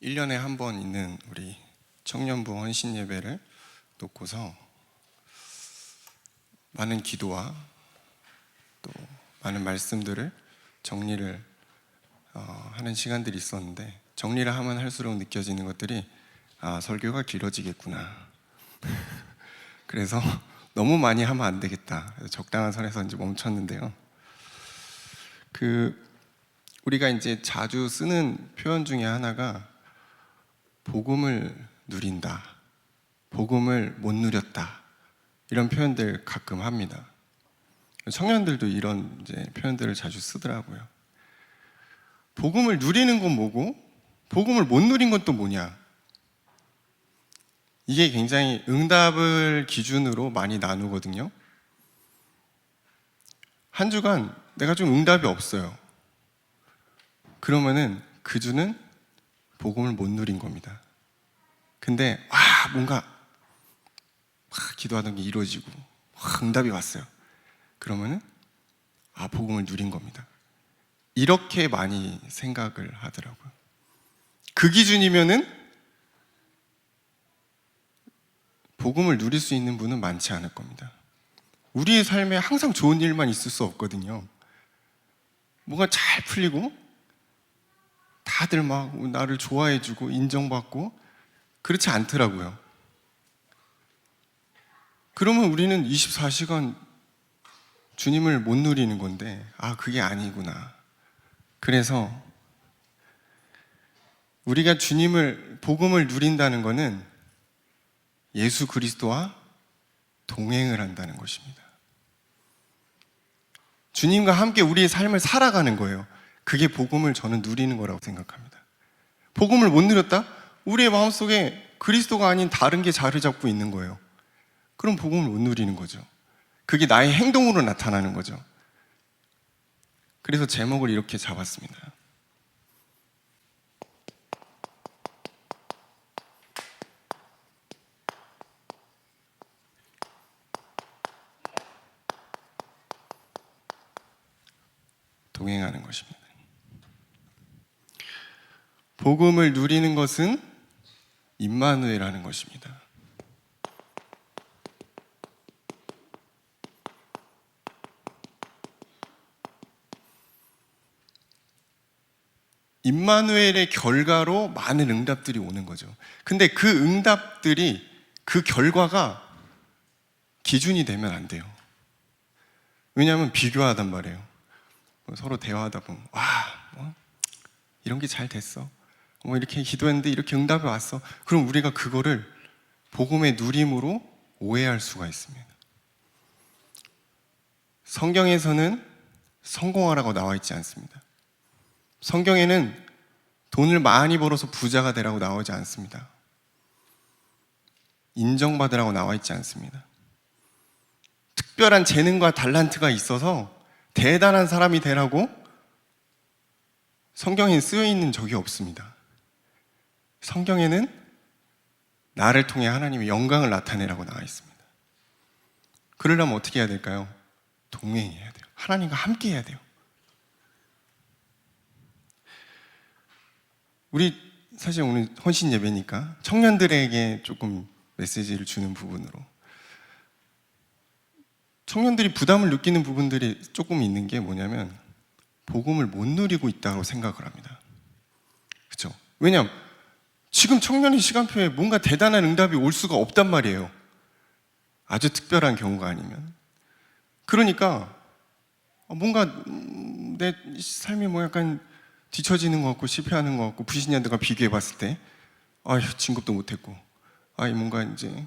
1년에 한 번 있는 우리 청년부 헌신 예배를 놓고서 많은 기도와 또 많은 말씀들을 정리를 하는 시간들이 있었는데, 정리를 하면 할수록 느껴지는 것들이 설교가 길어지겠구나. 그래서 너무 많이 하면 안 되겠다. 그래서 적당한 선에서 이제 멈췄는데요. 우리가 이제 자주 쓰는 표현 중에 하나가 복음을 누린다, 복음을 못 누렸다, 이런 표현들 가끔 합니다. 청년들도 이런 이제 표현들을 자주 쓰더라고요. 복음을 누리는 건 뭐고 복음을 못 누린 건 또 뭐냐? 이게 굉장히 응답을 기준으로 많이 나누거든요. 한 주간 내가 좀 응답이 없어요. 그러면은 그 주는 복음을 못 누린 겁니다. 근데 뭔가 기도하던 게 이루어지고 응답이 왔어요. 그러면은 복음을 누린 겁니다. 이렇게 많이 생각을 하더라고요. 그 기준이면은 복음을 누릴 수 있는 분은 많지 않을 겁니다. 우리의 삶에 항상 좋은 일만 있을 수 없거든요. 뭔가 잘 풀리고 다들 막 나를 좋아해주고 인정받고 그렇지 않더라고요. 그러면 우리는 24시간 주님을 못 누리는 건데 그게 아니구나. 그래서 우리가 복음을 누린다는 것은 예수 그리스도와 동행을 한다는 것입니다. 주님과 함께 우리의 삶을 살아가는 거예요. 그게 복음을 저는 누리는 거라고 생각합니다. 복음을 못 누렸다? 우리의 마음속에 그리스도가 아닌 다른 게 자리 잡고 있는 거예요. 그럼 복음을 못 누리는 거죠. 그게 나의 행동으로 나타나는 거죠. 그래서 제목을 이렇게 잡았습니다. 동행하는 것입니다. 복음을 누리는 것은 임마누엘하는 것입니다. 임마누엘의 결과로 많은 응답들이 오는 거죠. 근데 그 응답들이, 그 결과가 기준이 되면 안 돼요. 왜냐하면 비교하단 말이에요. 서로 대화하다 보면 이런 게 잘 됐어, 이렇게 기도했는데 이렇게 응답이 왔어. 그럼 우리가 그거를 복음의 누림으로 오해할 수가 있습니다. 성경에서는 성공하라고 나와 있지 않습니다. 성경에는 돈을 많이 벌어서 부자가 되라고 나오지 않습니다. 인정받으라고 나와 있지 않습니다. 특별한 재능과 달란트가 있어서 대단한 사람이 되라고 성경에 쓰여 있는 적이 없습니다. 성경에는 나를 통해 하나님의 영광을 나타내라고 나와 있습니다. 그러려면 어떻게 해야 될까요? 동행해야 돼요. 하나님과 함께 해야 돼요. 우리 사실 오늘 헌신 예배니까 청년들에게 조금 메시지를 주는 부분으로, 청년들이 부담을 느끼는 부분들이 조금 있는 게 뭐냐면 복음을 못 누리고 있다고 생각을 합니다. 그렇죠? 왜냐하면 지금 청년의 시간표에 뭔가 대단한 응답이 올 수가 없단 말이에요. 아주 특별한 경우가 아니면. 그러니까 뭔가 내 삶이 약간 뒤처지는 것 같고 실패하는 것 같고, 부신년들과 비교해 봤을 때 진급도 못했고 뭔가 이제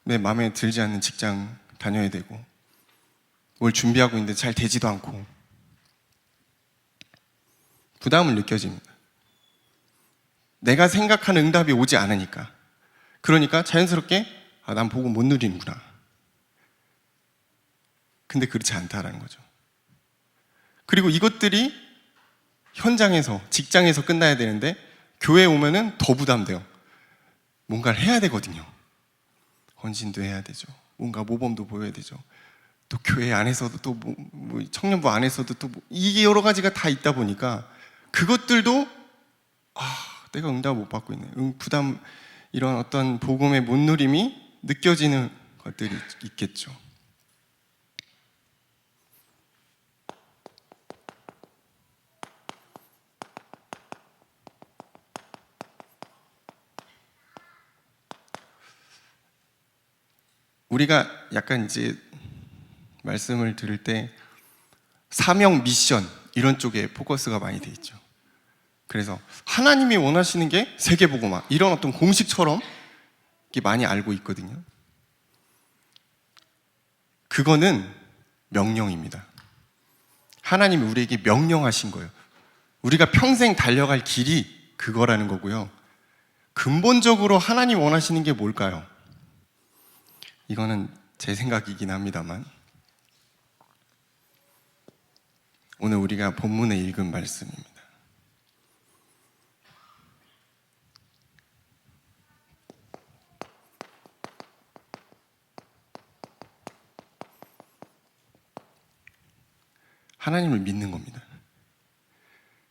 내 마음에 들지 않는 직장 다녀야 되고, 뭘 준비하고 있는데 잘 되지도 않고 부담을 느껴집니다. 내가 생각하는 응답이 오지 않으니까. 그러니까 자연스럽게 난 복음 못 누리는구나. 근데 그렇지 않다라는 거죠. 그리고 이것들이 현장에서, 직장에서 끝나야 되는데 교회에 오면은 더 부담돼요. 뭔가를 해야 되거든요. 헌신도 해야 되죠. 뭔가 모범도 보여야 되죠. 또 교회 안에서도 또 청년부 안에서도 또 이게 여러 가지가 다 있다 보니까 그것들도 내가 응답 못 받고 있네. 부담, 이런 어떤 복음의 못 누림이 느껴지는 것들이 있겠죠. 우리가 약간 이제 말씀을 들을 때 사명, 미션 이런 쪽에 포커스가 많이 돼 있죠. 그래서 하나님이 원하시는 게 세계복음화 이런 어떤 공식처럼 이렇게 많이 알고 있거든요. 그거는 명령입니다. 하나님이 우리에게 명령하신 거예요. 우리가 평생 달려갈 길이 그거라는 거고요. 근본적으로 하나님 원하시는 게 뭘까요? 이거는 제 생각이긴 합니다만, 오늘 우리가 본문에 읽은 말씀입니다. 하나님을 믿는 겁니다.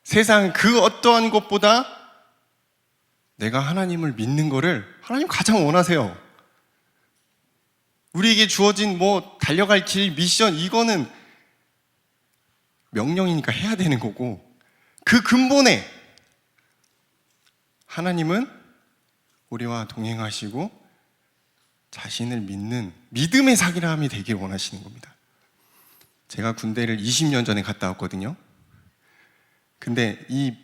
세상 그 어떠한 것보다 내가 하나님을 믿는 거를 하나님 가장 원하세요. 우리에게 주어진 달려갈 길, 미션, 이거는 명령이니까 해야 되는 거고, 그 근본에 하나님은 우리와 동행하시고 자신을 믿는 믿음의 사람이 되길 원하시는 겁니다. 제가 군대를 20년 전에 갔다 왔거든요. 근데 이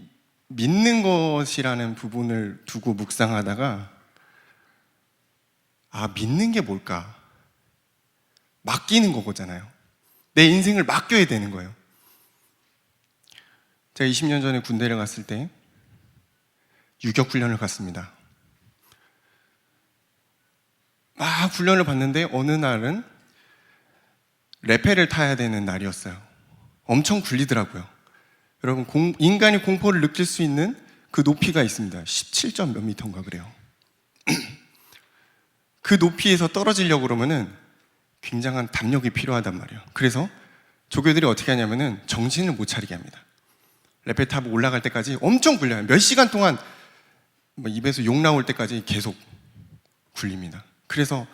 믿는 것이라는 부분을 두고 묵상하다가, 믿는 게 뭘까? 맡기는 거잖아요. 내 인생을 맡겨야 되는 거예요. 제가 20년 전에 군대를 갔을 때 유격훈련을 갔습니다. 훈련을 받는데 어느 날은 레페를 타야 되는 날이었어요. 엄청 굴리더라고요. 여러분, 인간이 공포를 느낄 수 있는 그 높이가 있습니다. 17점 몇 미터인가 그래요. 그 높이에서 떨어지려고 그러면은 굉장한 담력이 필요하단 말이에요. 그래서 조교들이 어떻게 하냐면은 정신을 못 차리게 합니다. 레페 타고 올라갈 때까지 엄청 굴려요. 몇 시간 동안 입에서 욕 나올 때까지 계속 굴립니다. 그래서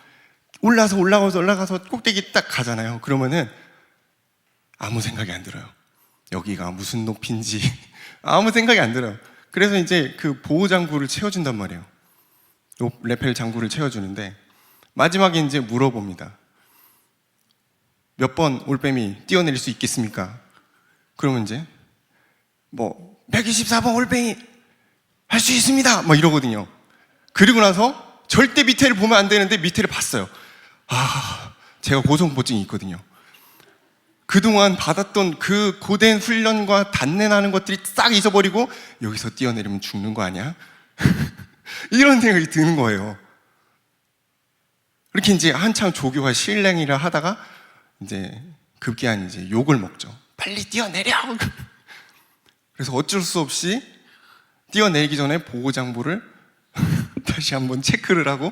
올라가서 꼭대기 딱 가잖아요. 그러면은 아무 생각이 안 들어요. 여기가 무슨 높이인지 아무 생각이 안 들어요. 그래서 이제 그 보호장구를 채워준단 말이에요. 레펠 장구를 채워주는데 마지막에 이제 물어봅니다. 몇 번 올빼미 뛰어내릴 수 있겠습니까? 그러면 이제 124번 올빼미 할 수 있습니다 이러거든요. 그리고 나서 절대 밑에를 보면 안 되는데 밑에를 봤어요. 제가 고소공포증이 있거든요. 그동안 받았던 그 고된 훈련과 단련하는 것들이 싹 잊어버리고 여기서 뛰어내리면 죽는 거 아니야? 이런 생각이 드는 거예요. 이렇게 이제 한창 조교가 실랭이를 하다가 이제 급기야는 이제 욕을 먹죠. 빨리 뛰어내려! 그래서 어쩔 수 없이 뛰어내리기 전에 보호장부를 다시 한번 체크를 하고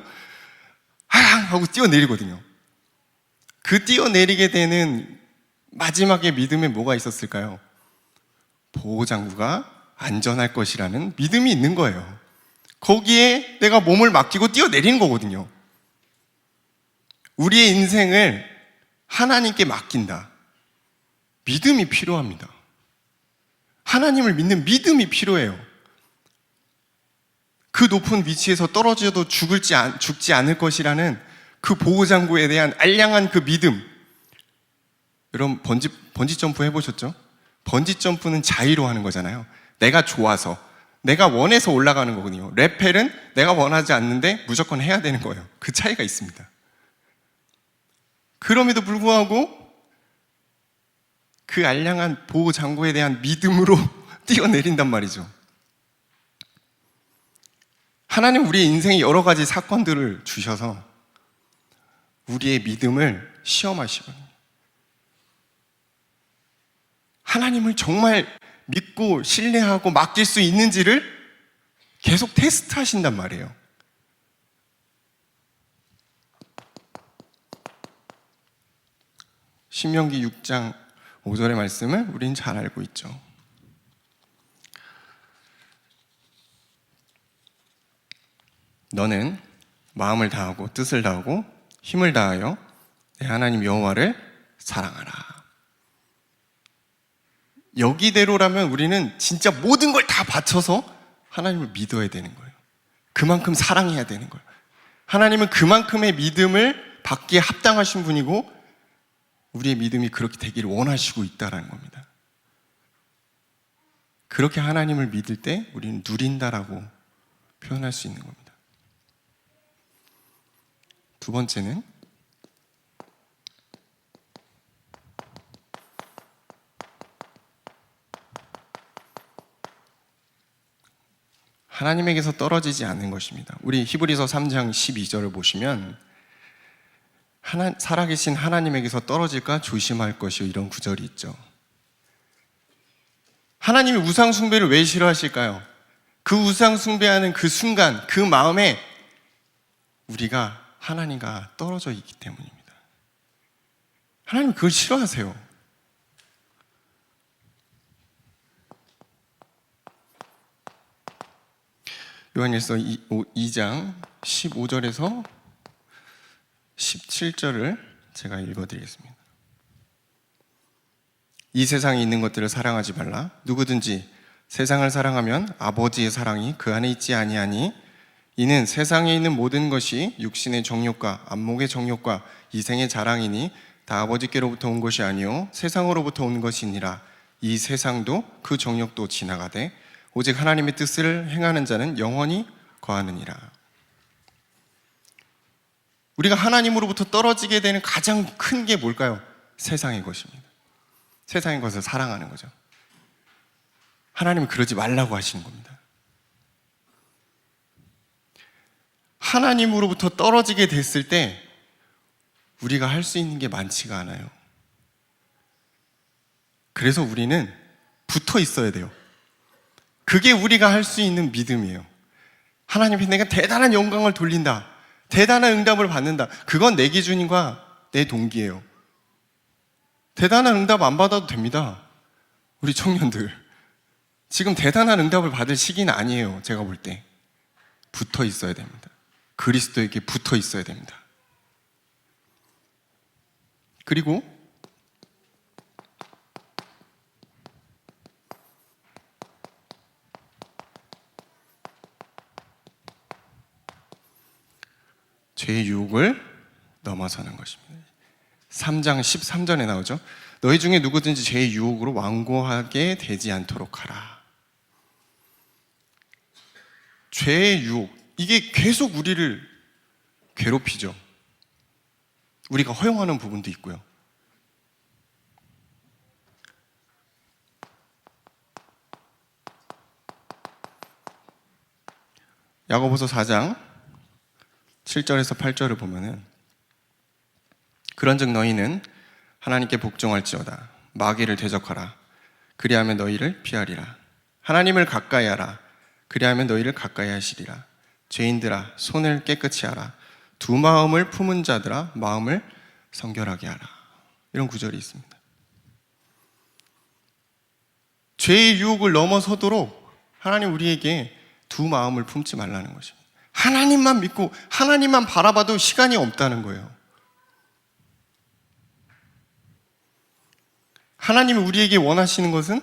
하고 뛰어내리거든요. 그 뛰어내리게 되는 마지막에 믿음에 뭐가 있었을까요? 보호장구가 안전할 것이라는 믿음이 있는 거예요. 거기에 내가 몸을 맡기고 뛰어내리는 거거든요. 우리의 인생을 하나님께 맡긴다. 믿음이 필요합니다. 하나님을 믿는 믿음이 필요해요. 그 높은 위치에서 떨어져도 죽지 않을 것이라는 그 보호장구에 대한 알량한 그 믿음. 여러분 번지 점프 해보셨죠? 번지 점프는 자의로 하는 거잖아요. 내가 좋아서, 내가 원해서 올라가는 거거든요. 래펠은 내가 원하지 않는데 무조건 해야 되는 거예요. 그 차이가 있습니다. 그럼에도 불구하고 그 알량한 보호장구에 대한 믿음으로 뛰어내린단 말이죠. 하나님 우리의 인생에 여러 가지 사건들을 주셔서 우리의 믿음을 시험하시거든요. 하나님을 정말 믿고 신뢰하고 맡길 수 있는지를 계속 테스트하신단 말이에요. 신명기 6장 5절의 말씀을 우린 잘 알고 있죠. 너는 마음을 다하고 뜻을 다하고 힘을 다하여 내 하나님 여호와를 사랑하라. 여기대로라면 우리는 진짜 모든 걸 다 바쳐서 하나님을 믿어야 되는 거예요. 그만큼 사랑해야 되는 거예요. 하나님은 그만큼의 믿음을 받기에 합당하신 분이고 우리의 믿음이 그렇게 되기를 원하시고 있다는 겁니다. 그렇게 하나님을 믿을 때 우리는 누린다라고 표현할 수 있는 겁니다. 두 번째는 하나님에게서 떨어지지 않는 것입니다. 우리 히브리서 3장 12절을 보시면 살아계신 하나님에게서 떨어질까 조심할 것이요, 이런 구절이 있죠. 하나님이 우상 숭배를 왜 싫어하실까요? 그 우상 숭배하는 그 순간, 그 마음에 우리가 하나님과 떨어져 있기 때문입니다. 하나님 그걸 싫어하세요. 요한일서 2장 15절에서 17절을 제가 읽어드리겠습니다. 이 세상에 있는 것들을 사랑하지 말라. 누구든지 세상을 사랑하면 아버지의 사랑이 그 안에 있지 아니하니 이는 세상에 있는 모든 것이 육신의 정욕과 안목의 정욕과 이생의 자랑이니 다 아버지께로부터 온 것이 아니요 세상으로부터 온 것이니라. 이 세상도 그 정욕도 지나가되 오직 하나님의 뜻을 행하는 자는 영원히 거하느니라. 우리가 하나님으로부터 떨어지게 되는 가장 큰 게 뭘까요? 세상의 것입니다. 세상의 것을 사랑하는 거죠. 하나님은 그러지 말라고 하시는 겁니다. 하나님으로부터 떨어지게 됐을 때 우리가 할 수 있는 게 많지가 않아요. 그래서 우리는 붙어 있어야 돼요. 그게 우리가 할 수 있는 믿음이에요. 하나님께 내가 대단한 영광을 돌린다, 대단한 응답을 받는다, 그건 내 기준과 내 동기예요. 대단한 응답 안 받아도 됩니다. 우리 청년들 지금 대단한 응답을 받을 시기는 아니에요. 제가 볼 때 붙어 있어야 됩니다. 그리스도에게 붙어 있어야 됩니다. 그리고 죄의 유혹을 넘어서는 것입니다. 3장 13절에 나오죠. 너희 중에 누구든지 죄의 유혹으로 완고하게 되지 않도록 하라. 죄의 유혹, 이게 계속 우리를 괴롭히죠. 우리가 허용하는 부분도 있고요. 야고보서 4장 7절에서 8절을 보면은 그런즉 너희는 하나님께 복종할지어다. 마귀를 대적하라. 그리하면 너희를 피하리라. 하나님을 가까이 하라. 그리하면 너희를 가까이 하시리라. 죄인들아 손을 깨끗이 하라. 두 마음을 품은 자들아 마음을 성결하게 하라. 이런 구절이 있습니다. 죄의 유혹을 넘어서도록 하나님 우리에게 두 마음을 품지 말라는 것입니다. 하나님만 믿고 하나님만 바라봐도 시간이 없다는 거예요. 하나님이 우리에게 원하시는 것은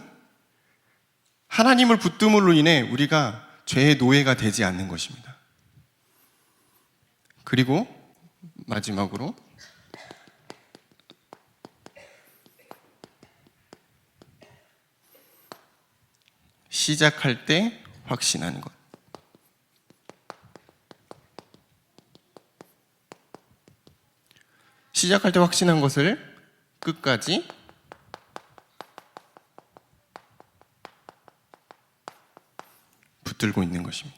하나님을 붙듦으로 인해 우리가 죄의 노예가 되지 않는 것입니다. 그리고 마지막으로 시작할 때 확신하는 것. 시작할 때 확신한 것을 끝까지 붙들고 있는 것입니다.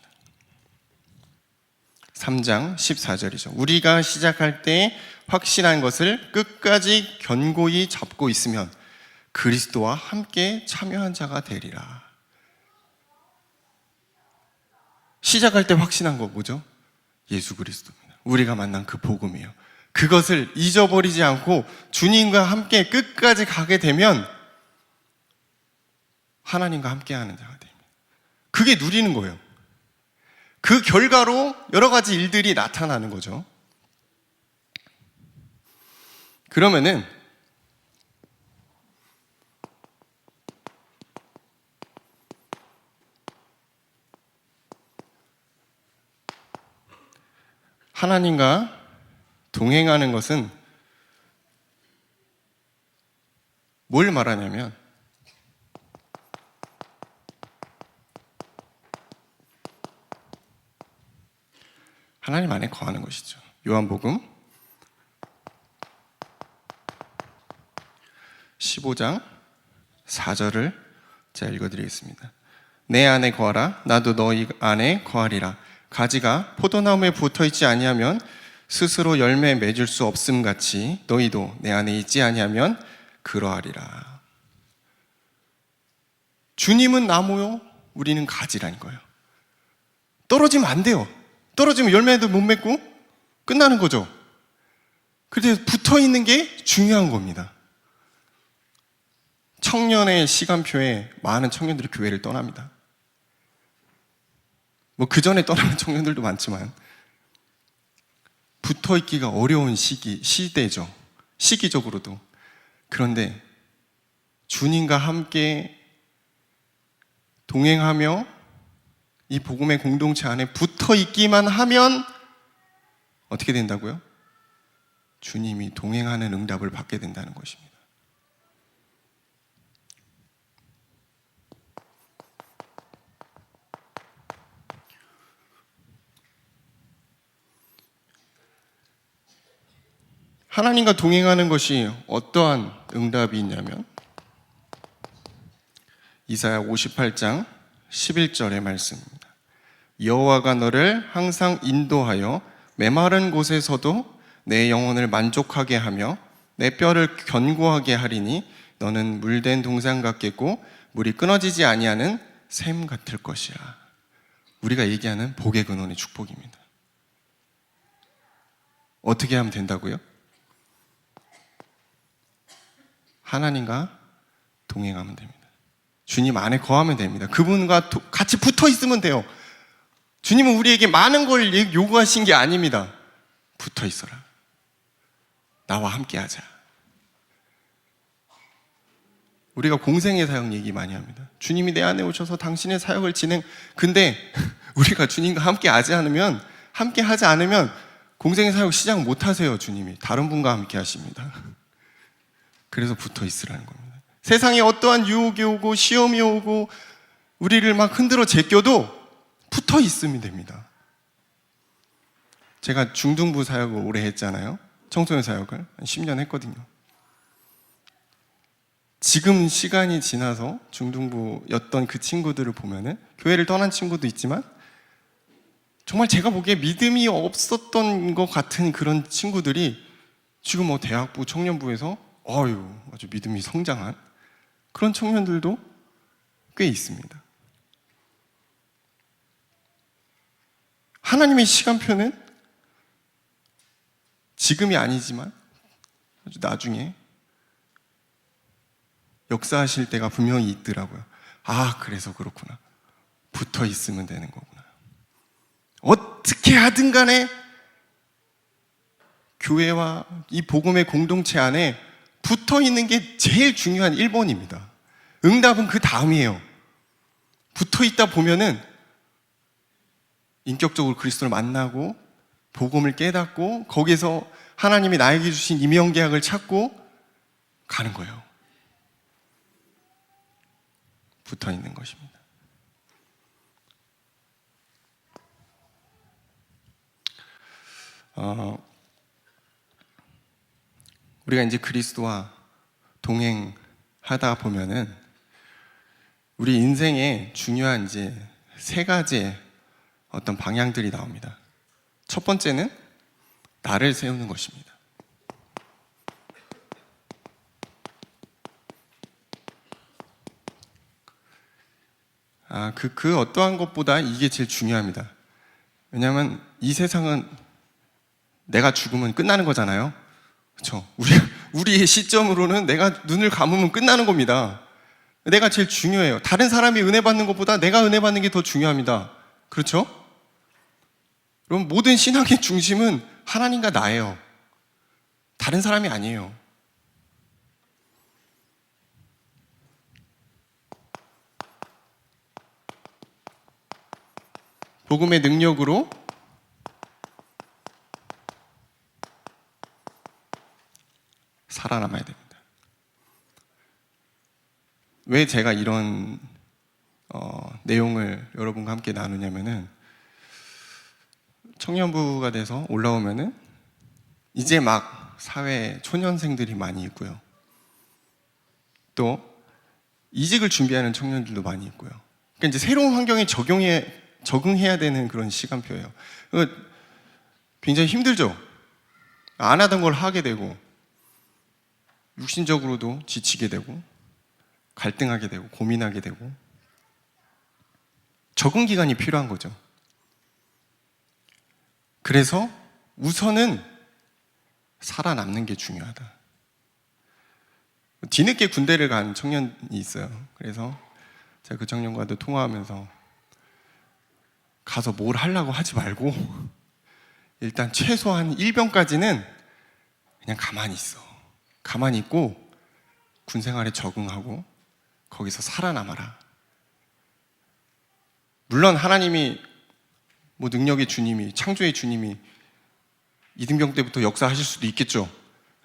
3장 14절이죠. 우리가 시작할 때 확신한 것을 끝까지 견고히 잡고 있으면 그리스도와 함께 참여한 자가 되리라. 시작할 때 확신한 거 뭐죠? 예수 그리스도입니다. 우리가 만난 그 복음이에요. 그것을 잊어버리지 않고 주님과 함께 끝까지 가게 되면 하나님과 함께하는 자가 됩니다. 그게 누리는 거예요. 그 결과로 여러 가지 일들이 나타나는 거죠. 그러면은 하나님과 동행하는 것은 뭘 말하냐면 하나님 안에 거하는 것이죠. 요한복음 15장 4절을 제가 읽어드리겠습니다. 내 안에 거하라 나도 너희 안에 거하리라. 가지가 포도나무에 붙어있지 아니하면 스스로 열매 맺을 수 없음 같이 너희도 내 안에 있지 아니하면 그러하리라. 주님은 나무요 우리는 가지라는 거예요. 떨어지면 안 돼요. 떨어지면 열매도 못 맺고 끝나는 거죠. 그래서 붙어있는 게 중요한 겁니다. 청년의 시간표에 많은 청년들이 교회를 떠납니다. 뭐 그 전에 떠나는 청년들도 많지만 붙어있기가 어려운 시대죠. 시기적으로도. 그런데 주님과 함께 동행하며 이 복음의 공동체 안에 붙어있기만 하면 어떻게 된다고요? 주님이 동행하는 응답을 받게 된다는 것입니다. 하나님과 동행하는 것이 어떠한 응답이 있냐면 이사야 58장 11절의 말씀입니다. 여호와가 너를 항상 인도하여 메마른 곳에서도 내 영혼을 만족하게 하며 내 뼈를 견고하게 하리니 너는 물된 동산 같겠고 물이 끊어지지 아니하는 샘 같을 것이라. 우리가 얘기하는 복의 근원의 축복입니다. 어떻게 하면 된다고요? 하나님과 동행하면 됩니다. 주님 안에 거하면 됩니다. 그분과 같이 붙어 있으면 돼요. 주님은 우리에게 많은 걸 요구하신 게 아닙니다. 붙어 있어라. 나와 함께 하자. 우리가 공생의 사역 얘기 많이 합니다. 주님이 내 안에 오셔서 당신의 사역을 근데 우리가 주님과 함께 하지 않으면 공생의 사역 시작 못 하세요. 주님이 다른 분과 함께 하십니다. 그래서 붙어 있으라는 겁니다. 세상에 어떠한 유혹이 오고 시험이 오고 우리를 막 흔들어 제껴도 붙어 있으면 됩니다. 제가 중등부 사역을 오래 했잖아요. 청소년 사역을 한 10년 했거든요. 지금 시간이 지나서 중등부였던 그 친구들을 보면은 교회를 떠난 친구도 있지만 정말 제가 보기에 믿음이 없었던 것 같은 그런 친구들이 지금 뭐 대학부, 청년부에서 아주 믿음이 성장한 그런 청년들도 꽤 있습니다. 하나님의 시간표는 지금이 아니지만 아주 나중에 역사하실 때가 분명히 있더라고요. 그래서 그렇구나. 붙어 있으면 되는 거구나. 어떻게 하든 간에 교회와 이 복음의 공동체 안에 붙어 있는 게 제일 중요한 1번입니다. 응답은 그 다음이에요. 붙어 있다 보면은 인격적으로 그리스도를 만나고 복음을 깨닫고 거기서 하나님이 나에게 주신 임명계약을 찾고 가는 거예요. 붙어 있는 것입니다. 우리가 이제 그리스도와 동행하다 보면은 우리 인생에 중요한 이제 3가지의 어떤 방향들이 나옵니다. 첫 번째는 나를 세우는 것입니다. 그 어떠한 것보다 이게 제일 중요합니다. 왜냐하면 이 세상은 내가 죽으면 끝나는 거잖아요. 그렇죠? 우리의 시점으로는 내가 눈을 감으면 끝나는 겁니다. 내가 제일 중요해요. 다른 사람이 은혜 받는 것보다 내가 은혜 받는 게 더 중요합니다. 그렇죠? 그럼 모든 신앙의 중심은 하나님과 나예요. 다른 사람이 아니에요. 복음의 능력으로 살아남아야 됩니다. 왜 제가 이런 내용을 여러분과 함께 나누냐면은, 청년부가 돼서 올라오면은 이제 막 사회에 초년생들이 많이 있고요. 또 이직을 준비하는 청년들도 많이 있고요. 그러니까 이제 새로운 환경에 적응해야 되는 그런 시간표예요. 굉장히 힘들죠. 안 하던 걸 하게 되고, 육신적으로도 지치게 되고, 갈등하게 되고, 고민하게 되고, 적응 기간이 필요한 거죠. 그래서 우선은 살아남는 게 중요하다. 뒤늦게 군대를 간 청년이 있어요. 그래서 제가 그 청년과도 통화하면서, 가서 뭘 하려고 하지 말고 일단 최소한 1병까지는 그냥 가만히 있어. 가만히 있고 군 생활에 적응하고 거기서 살아남아라. 물론 하나님이, 능력의 주님이, 창조의 주님이 이등병 때부터 역사하실 수도 있겠죠.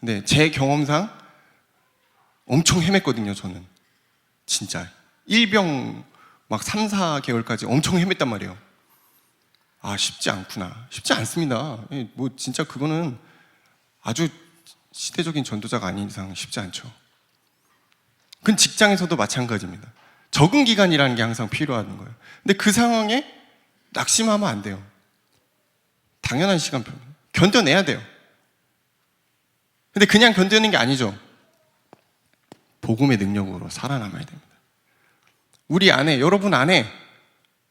근데 제 경험상 엄청 헤맸거든요. 저는 진짜 1병 막 3, 4개월까지 엄청 헤맸단 말이에요. 쉽지 않구나. 쉽지 않습니다. 진짜 그거는 아주 시대적인 전도자가 아닌 이상 쉽지 않죠. 그건 직장에서도 마찬가지입니다. 적응 기간이라는 게 항상 필요한 거예요. 근데 그 상황에 낙심하면 안 돼요. 당연한 시간표. 견뎌내야 돼요. 근데 그냥 견디는 게 아니죠. 복음의 능력으로 살아남아야 됩니다. 우리 안에, 여러분 안에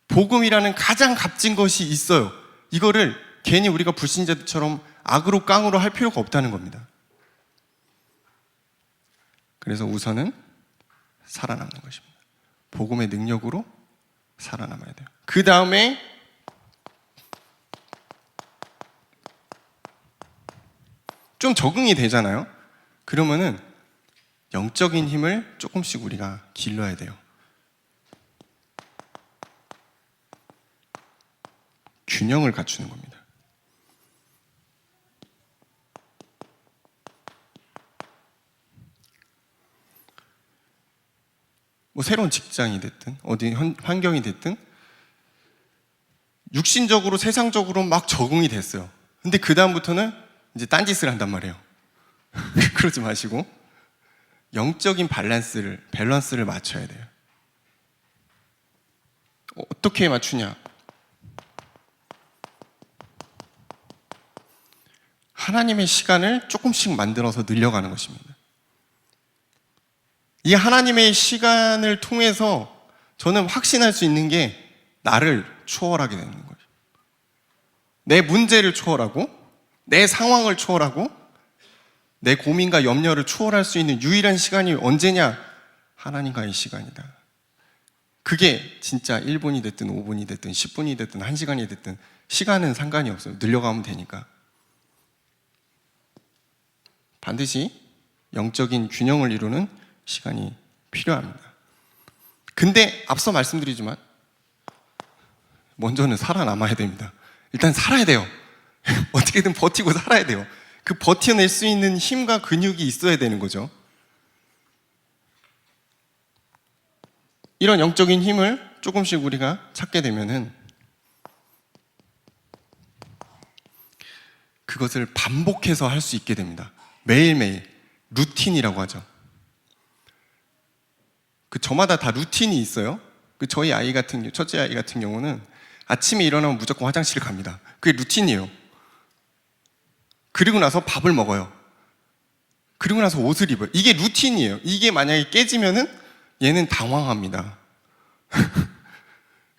복음이라는 가장 값진 것이 있어요. 이거를 괜히 우리가 불신자들처럼 악으로 깡으로 할 필요가 없다는 겁니다. 그래서 우선은 살아남는 것입니다. 복음의 능력으로 살아남아야 돼요. 그 다음에 좀 적응이 되잖아요. 그러면은 영적인 힘을 조금씩 우리가 길러야 돼요. 균형을 갖추는 겁니다. 새로운 직장이 됐든 어디 환경이 됐든 육신적으로 세상적으로 막 적응이 됐어요. 근데 그 다음부터는 이제 딴짓을 한단 말이에요. 그러지 마시고 영적인 밸런스를 맞춰야 돼요. 어떻게 맞추냐? 하나님의 시간을 조금씩 만들어서 늘려가는 것입니다. 이 하나님의 시간을 통해서 저는 확신할 수 있는 게 나를 초월하게 되는 거예요. 내 문제를 초월하고 내 상황을 초월하고 내 고민과 염려를 초월할 수 있는 유일한 시간이 언제냐? 하나님과의 시간이다. 그게 진짜 1분이 됐든 5분이 됐든 10분이 됐든 1시간이 됐든 시간은 상관이 없어요. 늘려가면 되니까. 반드시 영적인 균형을 이루는 시간이 필요합니다. 근데 앞서 말씀드리지만 먼저는 살아남아야 됩니다. 일단 살아야 돼요. 어떻게든 버티고 살아야 돼요. 그 버텨낼 수 있는 힘과 근육이 있어야 되는 거죠. 이런 영적인 힘을 조금씩 우리가 찾게 되면은 그것을 반복해서 할 수 있게 됩니다. 매일매일 루틴이라고 하죠. 저마다 다 루틴이 있어요. 저희 첫째 아이 같은 경우는 아침에 일어나면 무조건 화장실을 갑니다. 그게 루틴이에요. 그리고 나서 밥을 먹어요. 그리고 나서 옷을 입어요. 이게 루틴이에요. 이게 만약에 깨지면은 얘는 당황합니다.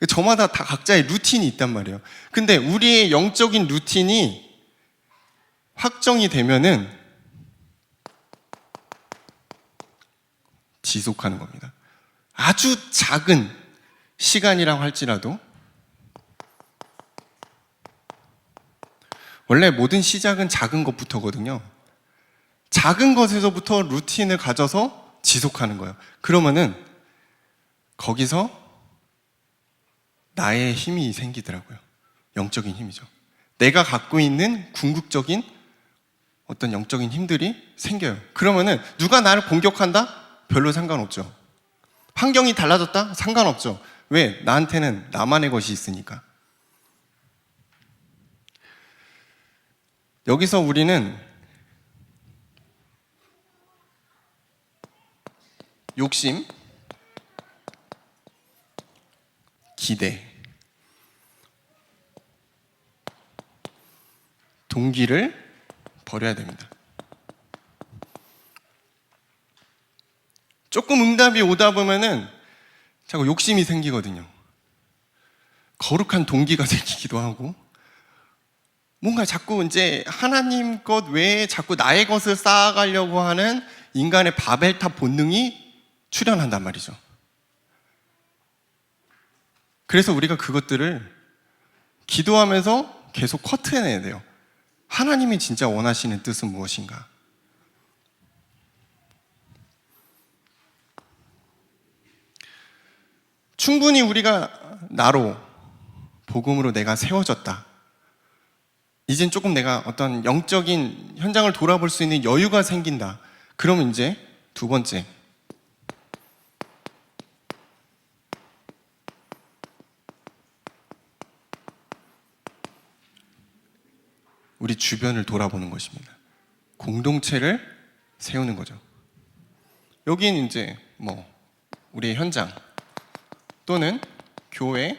저마다 다 각자의 루틴이 있단 말이에요. 근데 우리의 영적인 루틴이 확정이 되면은 지속하는 겁니다. 아주 작은 시간이라고 할지라도 원래 모든 시작은 작은 것부터거든요. 작은 것에서부터 루틴을 가져서 지속하는 거예요. 그러면은 거기서 나의 힘이 생기더라고요. 영적인 힘이죠. 내가 갖고 있는 궁극적인 어떤 영적인 힘들이 생겨요. 그러면은 누가 나를 공격한다? 별로 상관없죠. 환경이 달라졌다? 상관없죠. 왜? 나한테는 나만의 것이 있으니까. 여기서 우리는 욕심, 기대, 동기를 버려야 됩니다. 조금 응답이 오다 보면은 자꾸 욕심이 생기거든요. 거룩한 동기가 생기기도 하고, 뭔가 자꾸 이제 하나님 것 외에 자꾸 나의 것을 쌓아가려고 하는 인간의 바벨탑 본능이 출현한단 말이죠. 그래서 우리가 그것들을 기도하면서 계속 커트해내야 돼요. 하나님이 진짜 원하시는 뜻은 무엇인가? 충분히 우리가 나로, 복음으로 내가 세워졌다. 이젠 조금 내가 어떤 영적인 현장을 돌아볼 수 있는 여유가 생긴다. 그러면 이제 두 번째, 우리 주변을 돌아보는 것입니다. 공동체를 세우는 거죠. 여기는 이제 우리의 현장 또는 교회,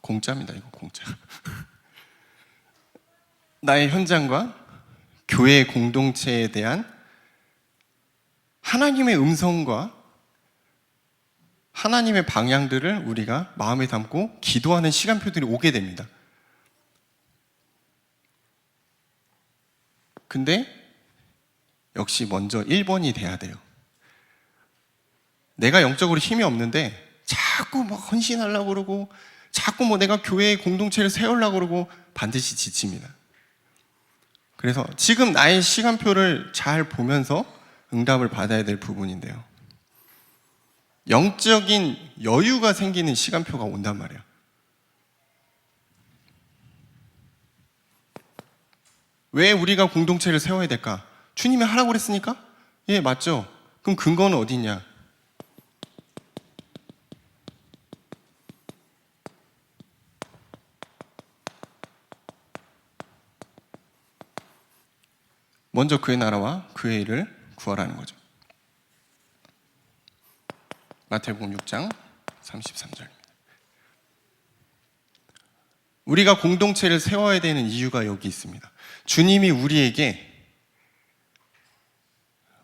공짜입니다. 이거 공짜. 나의 현장과 교회의 공동체에 대한 하나님의 음성과 하나님의 방향들을 우리가 마음에 담고 기도하는 시간표들이 오게 됩니다. 근데 역시 먼저 1번이 돼야 돼요. 내가 영적으로 힘이 없는데 자꾸 헌신하려고 그러고 자꾸 내가 교회의 공동체를 세우려고 그러고 반드시 지칩니다. 그래서 지금 나의 시간표를 잘 보면서 응답을 받아야 될 부분인데요. 영적인 여유가 생기는 시간표가 온단 말이에요. 왜 우리가 공동체를 세워야 될까? 주님이 하라고 그랬으니까? 예, 맞죠. 그럼 근거는 어디 있냐? 먼저 그의 나라와 그의 일을 구하라는 거죠. 마태복음 6장 33절입니다. 우리가 공동체를 세워야 되는 이유가 여기 있습니다. 주님이 우리에게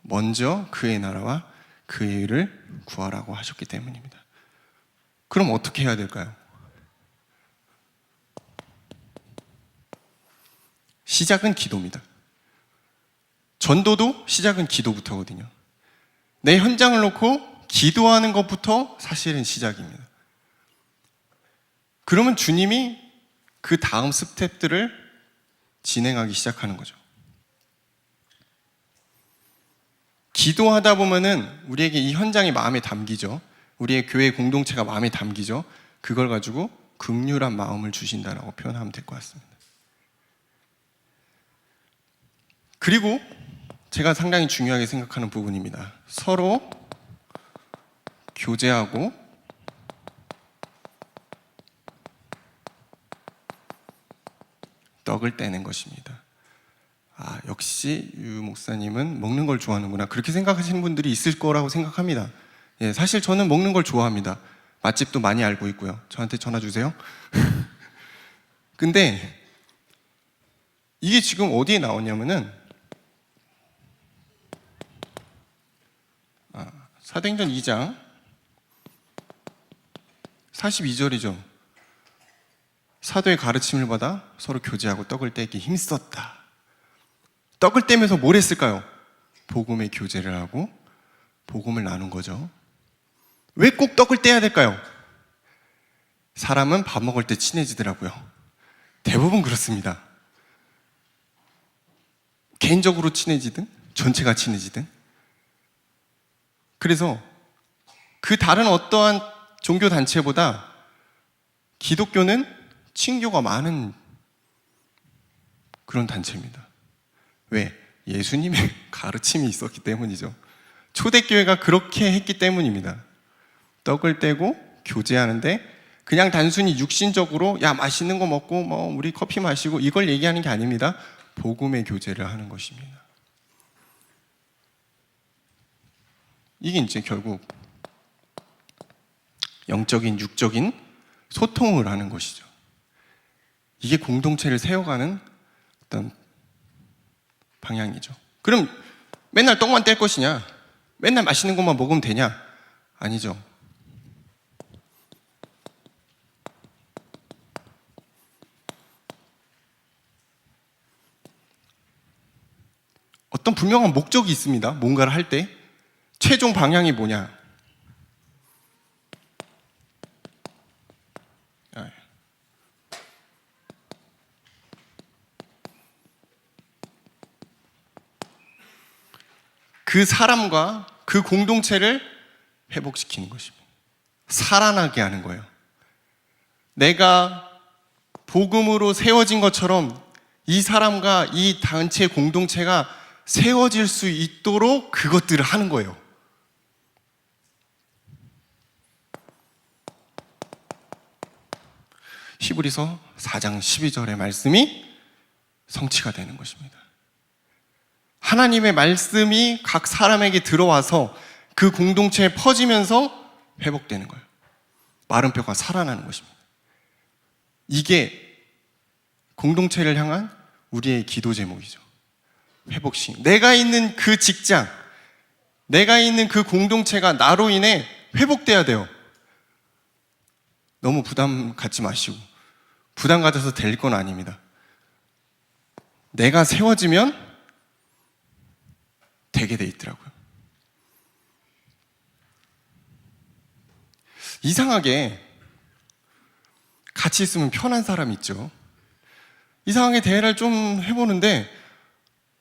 먼저 그의 나라와 그의 일을 구하라고 하셨기 때문입니다. 그럼 어떻게 해야 될까요? 시작은 기도입니다. 전도도 시작은 기도부터거든요. 내 현장을 놓고 기도하는 것부터 사실은 시작입니다. 그러면 주님이 그 다음 스텝들을 진행하기 시작하는 거죠. 기도하다 보면은 우리에게 이 현장이 마음에 담기죠. 우리의 교회 공동체가 마음에 담기죠. 그걸 가지고 긍휼한 마음을 주신다라고 표현하면 될 것 같습니다. 그리고 제가 상당히 중요하게 생각하는 부분입니다. 서로 교제하고 떡을 떼는 것입니다. 역시 유 목사님은 먹는 걸 좋아하는구나. 그렇게 생각하시는 분들이 있을 거라고 생각합니다. 예, 사실 저는 먹는 걸 좋아합니다. 맛집도 많이 알고 있고요. 저한테 전화 주세요. 근데 이게 지금 어디에 나오냐면은 사도행전 2장 42절이죠. 사도의 가르침을 받아 서로 교제하고 떡을 떼기 힘썼다. 떡을 떼면서 뭘 했을까요? 복음의 교제를 하고 복음을 나눈 거죠. 왜 꼭 떡을 떼야 될까요? 사람은 밥 먹을 때 친해지더라고요. 대부분 그렇습니다. 개인적으로 친해지든 전체가 친해지든. 그래서 그 다른 어떠한 종교 단체보다 기독교는 친교가 많은 그런 단체입니다. 왜? 예수님의 가르침이 있었기 때문이죠. 초대교회가 그렇게 했기 때문입니다. 떡을 떼고 교제하는데 그냥 단순히 육신적으로 야 맛있는 거 먹고 뭐 우리 커피 마시고 이걸 얘기하는 게 아닙니다. 복음의 교제를 하는 것입니다. 이게 이제 결국 영적인 육적인 소통을 하는 것이죠. 이게 공동체를 세워가는 어떤 방향이죠. 그럼 맨날 떡만 뗄 것이냐? 맨날 맛있는 것만 먹으면 되냐? 아니죠. 어떤 분명한 목적이 있습니다. 뭔가를 할 때. 최종 방향이 뭐냐? 그 사람과 그 공동체를 회복시키는 것입니다. 살아나게 하는 거예요. 내가 복음으로 세워진 것처럼 이 사람과 이 단체 공동체가 세워질 수 있도록 그것들을 하는 거예요. 히브리서 4장 12절의 말씀이 성취가 되는 것입니다. 하나님의 말씀이 각 사람에게 들어와서 그 공동체에 퍼지면서 회복되는 거예요. 마른 뼈가 살아나는 것입니다. 이게 공동체를 향한 우리의 기도 제목이죠. 회복식. 내가 있는 그 직장, 내가 있는 그 공동체가 나로 인해 회복돼야 돼요. 너무 부담 갖지 마시고 부담 가져서 될 건 아닙니다. 내가 세워지면 되게 돼 있더라고요. 이상하게 같이 있으면 편한 사람이 있죠. 이상하게 대화를 좀 해보는데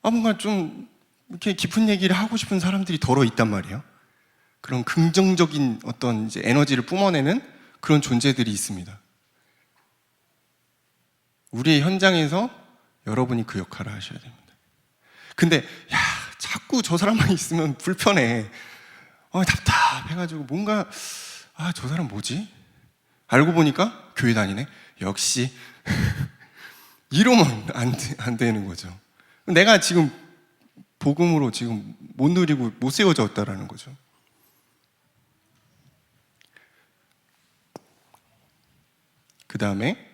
뭔가 좀 이렇게 깊은 얘기를 하고 싶은 사람들이 더러 있단 말이에요. 그런 긍정적인 어떤 이제 에너지를 뿜어내는 그런 존재들이 있습니다. 우리의 현장에서 여러분이 그 역할을 하셔야 됩니다. 근데 자꾸 저 사람만 있으면 불편해. 답답해가지고 뭔가 저 사람 뭐지? 알고 보니까 교회 다니네. 역시 이러면 안 되는 거죠. 내가 지금 복음으로 지금 못 누리고 못 세워졌다라는 거죠. 그 다음에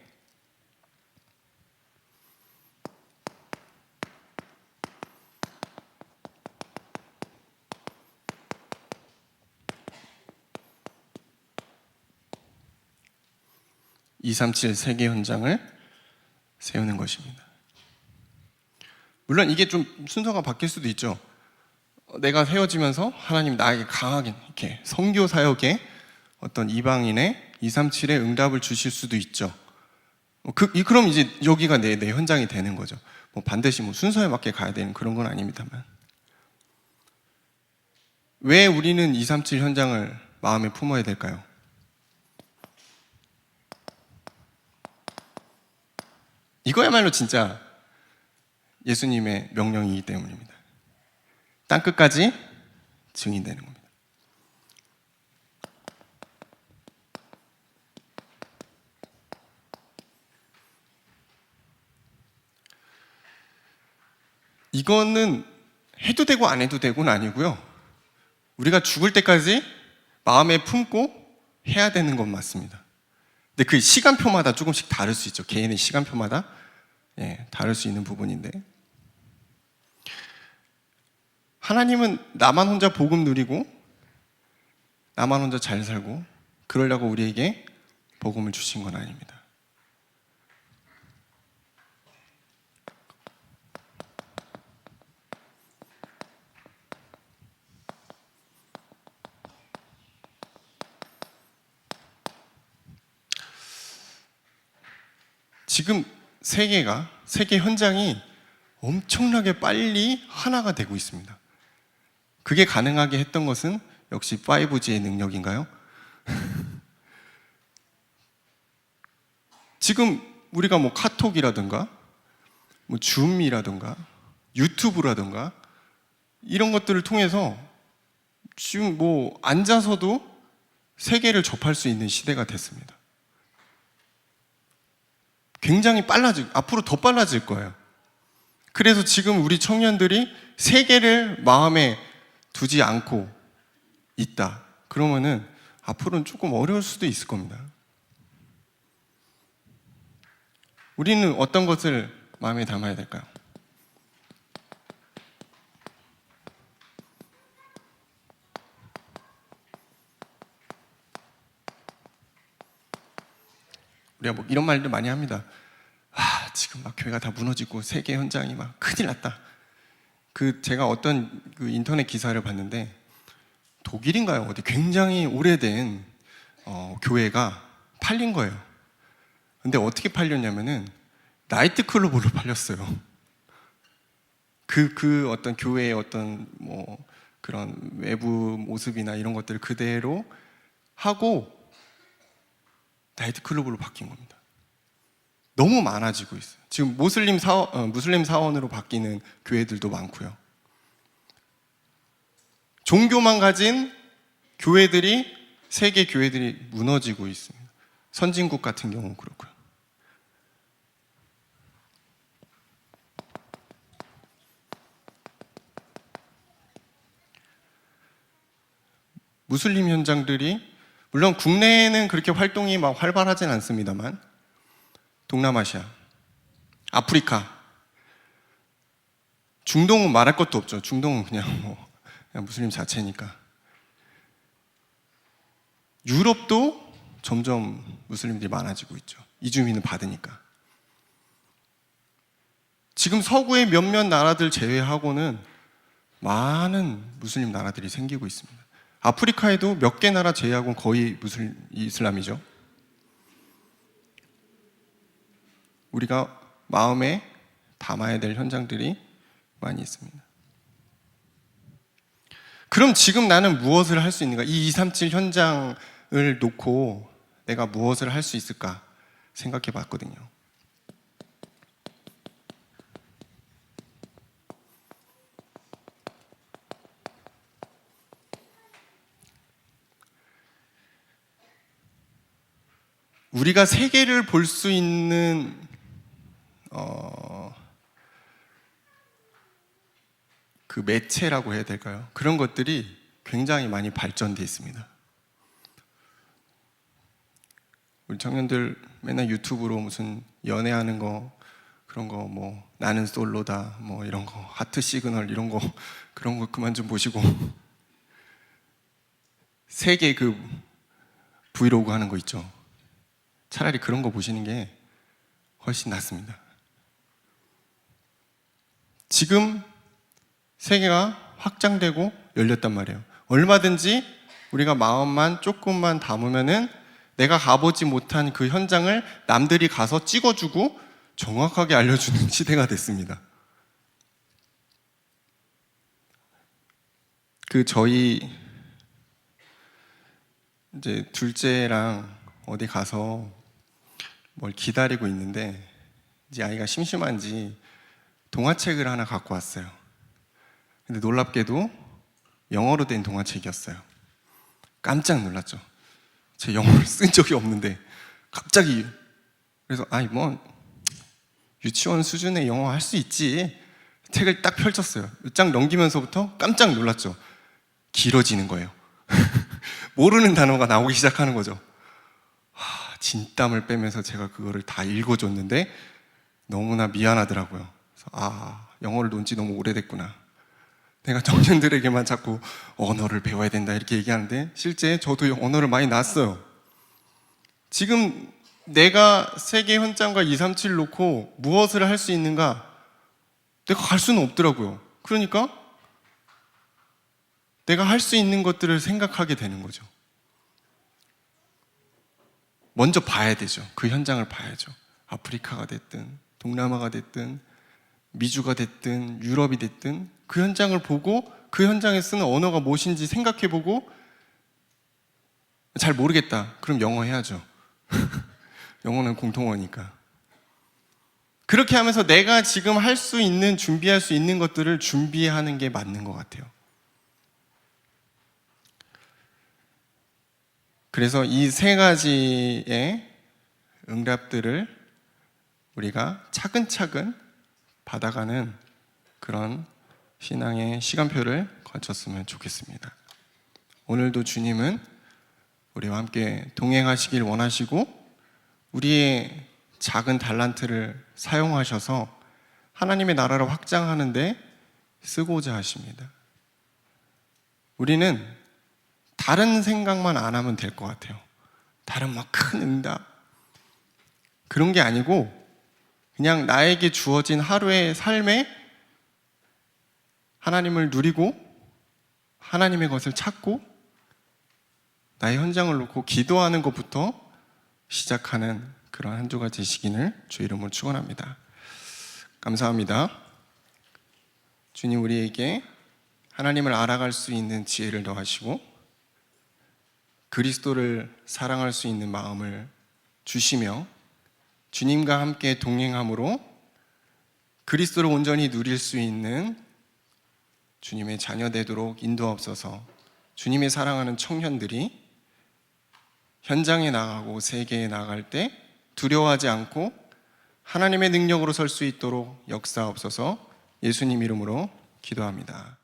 237 세계 현장을 세우는 것입니다. 물론 이게 좀 순서가 바뀔 수도 있죠. 내가 세워지면서 하나님 나에게 강하게 이렇게 선교 사역에 어떤 이방인의 237의 응답을 주실 수도 있죠. 그럼 이제 여기가 내 현장이 되는 거죠. 반드시 순서에 맞게 가야 되는 그런 건 아닙니다만. 왜 우리는 237 현장을 마음에 품어야 될까요? 이거야말로 진짜 예수님의 명령이기 때문입니다. 땅끝까지 증인되는 겁니다. 이거는 해도 되고 안 해도 되고는 아니고요. 우리가 죽을 때까지 마음에 품고 해야 되는 건 맞습니다. 근데 그 시간표마다 조금씩 다를 수 있죠. 개인의 시간표마다 다를 수 있는 부분인데, 하나님은 나만 혼자 복음 누리고 나만 혼자 잘 살고 그러려고 우리에게 복음을 주신 건 아닙니다. 지금 세계 현장이 엄청나게 빨리 하나가 되고 있습니다. 그게 가능하게 했던 것은 역시 5G의 능력인가요? 지금 우리가 뭐 카톡이라든가 뭐 줌이라든가 유튜브라든가 이런 것들을 통해서 지금 뭐 앉아서도 세계를 접할 수 있는 시대가 됐습니다. 굉장히 앞으로 더 빨라질 거예요. 그래서 지금 우리 청년들이 세계를 마음에 두지 않고 있다. 그러면은 앞으로는 조금 어려울 수도 있을 겁니다. 우리는 어떤 것을 마음에 담아야 될까요? 우리가 뭐 이런 말들 많이 합니다. 지금 막 교회가 다 무너지고 세계 현장이 막 큰일 났다. 제가 어떤 인터넷 기사를 봤는데 독일인가요? 어디 굉장히 오래된 교회가 팔린 거예요. 근데 어떻게 팔렸냐면은 나이트클럽으로 팔렸어요. 어떤 교회의 어떤 뭐 그런 외부 모습이나 이런 것들을 그대로 하고 나이트클럽으로 바뀐 겁니다. 너무 많아지고 있어요. 지금 무슬림 사원으로 바뀌는 교회들도 많고요. 종교만 가진 세계 교회들이 무너지고 있습니다. 선진국 같은 경우 그렇고요. 무슬림 현장들이 물론 국내에는 그렇게 활동이 막 활발하진 않습니다만 동남아시아, 아프리카, 중동은 말할 것도 없죠. 중동은 그냥 무슬림 자체니까. 유럽도 점점 무슬림들이 많아지고 있죠. 이주민을 받으니까. 지금 서구의 몇몇 나라들 제외하고는 많은 무슬림 나라들이 생기고 있습니다. 아프리카에도 몇 개 나라 제외하고는 거의 이슬람이죠. 우리가 마음에 담아야 될 현장들이 많이 있습니다. 그럼 지금 나는 무엇을 할 수 있는가? 이 237 현장을 놓고 내가 무엇을 할 수 있을까 생각해 봤거든요. 우리가 세계를 볼 수 있는 그 매체라고 해야 될까요? 그런 것들이 굉장히 많이 발전되어 있습니다. 우리 청년들 맨날 유튜브로 무슨 연애하는 거 그런 거 뭐 나는 솔로다 뭐 이런 거 하트 시그널 이런 거 그런 거 그만 좀 보시고 세계 브이로그 하는 거 있죠. 차라리 그런 거 보시는 게 훨씬 낫습니다. 지금 세계가 확장되고 열렸단 말이에요. 얼마든지 우리가 마음만 조금만 담으면은 내가 가보지 못한 그 현장을 남들이 가서 찍어주고 정확하게 알려주는 시대가 됐습니다. 저희 이제 둘째랑 어디 가서 뭘 기다리고 있는데 이제 아이가 심심한지 동화책을 하나 갖고 왔어요. 근데 놀랍게도 영어로 된 동화책이었어요. 깜짝 놀랐죠. 제 영어를 쓴 적이 없는데 갑자기 그래서 유치원 수준의 영어 할 수 있지. 책을 딱 펼쳤어요. 쫙 넘기면서부터 깜짝 놀랐죠. 길어지는 거예요. 모르는 단어가 나오기 시작하는 거죠. 진땀을 빼면서 제가 그거를 다 읽어줬는데 너무나 미안하더라고요. 그래서 영어를 논 지 너무 오래됐구나. 내가 청년들에게만 자꾸 언어를 배워야 된다 이렇게 얘기하는데 실제 저도 언어를 많이 낳았어요. 지금 내가 세계 현장과 237 놓고 무엇을 할 수 있는가? 내가 갈 수는 없더라고요. 그러니까 내가 할 수 있는 것들을 생각하게 되는 거죠. 먼저 봐야 되죠. 그 현장을 봐야죠. 아프리카가 됐든 동남아가 됐든 미주가 됐든 유럽이 됐든 그 현장을 보고 그 현장에 쓰는 언어가 무엇인지 생각해보고 잘 모르겠다. 그럼 영어 해야죠. 영어는 공통어니까. 그렇게 하면서 내가 지금 할 수 있는, 준비할 수 있는 것들을 준비하는 게 맞는 것 같아요. 그래서 이 세 가지의 응답들을 우리가 차근차근 받아가는 그런 신앙의 시간표를 거쳤으면 좋겠습니다. 오늘도 주님은 우리와 함께 동행하시길 원하시고 우리의 작은 달란트를 사용하셔서 하나님의 나라를 확장하는 데 쓰고자 하십니다. 우리는 다른 생각만 안 하면 될 것 같아요. 다른 막 큰 응답 그런 게 아니고 그냥 나에게 주어진 하루의 삶에 하나님을 누리고 하나님의 것을 찾고 나의 현장을 놓고 기도하는 것부터 시작하는 그런 한 주가 되시기를 주 이름으로 축원합니다. 감사합니다. 주님 우리에게 하나님을 알아갈 수 있는 지혜를 더하시고 그리스도를 사랑할 수 있는 마음을 주시며 주님과 함께 동행함으로 그리스도를 온전히 누릴 수 있는 주님의 자녀 되도록 인도하옵소서. 주님의 사랑하는 청년들이 현장에 나가고 세계에 나갈 때 두려워하지 않고 하나님의 능력으로 설 수 있도록 역사하옵소서. 예수님 이름으로 기도합니다.